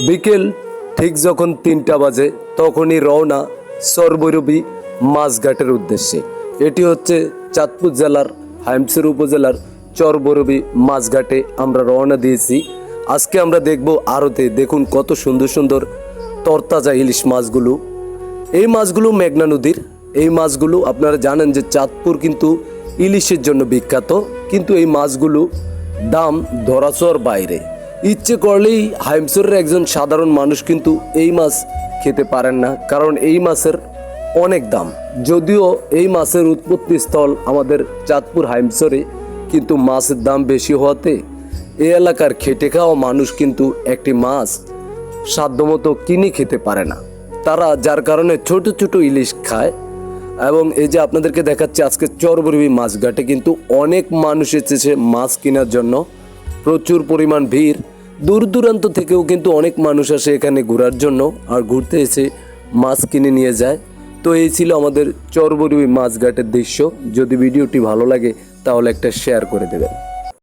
বিকেল ঠিক যখন 3টা বাজে তখনই রওনা চরবৈরবী মাছঘাটের উদ্দেশ্যে। এটি হচ্ছে চাঁদপুর জেলার হাইমসর উপজেলার চরবৈরবী মাছঘাটে আমরা রওনা দিয়েছি। আজকে আমরা দেখব আড়তে, দেখুন কত সুন্দর সুন্দর তরতাজা ইলিশ মাছগুলো। এই মাছগুলো মেঘনা নদীর। এই মাছগুলো আপনারা জানেন যে চাঁদপুর কিন্তু ইলিশের জন্য বিখ্যাত, কিন্তু এই মাছগুলো দাম ধরাছোঁয়ার বাইরে। ইচ্ছে করলেই হাইমসরের একজন সাধারণ মানুষ কিন্তু এই মাছ খেতে পারেন না, কারণ এই মাছের অনেক দাম। যদিও এই মাছের উৎপত্তি স্থল আমাদের চাঁদপুর হাইমসরে, কিন্তু মাছের দাম বেশি হওয়াতে এই এলাকার খেটে খাওয়া মানুষ কিন্তু একটি মাছ সাধ্যমতো কিনে খেতে পারে না। তারা যার কারণে ছোট ছোট ইলিশ খায়। এবং এই যে আপনাদেরকে দেখাচ্ছি আজকে চরবৈরবী মাছঘাটে কিন্তু অনেক মানুষ এসেছে মাছ কেনার জন্য। প্রচুর পরিমাণ ভিড়, দূর দূরান্ত থেকেও কিন্তু অনেক মানুষ আসে এখানে ঘোরার জন্য, আর ঘুরতে এসে মাছ কিনে নিয়ে যায়। তো এই ছিল আমাদের চরবৈরবী মাছঘাটের দৃশ্য। যদি ভিডিওটি ভালো লাগে তাহলে একটা শেয়ার করে দেবেন।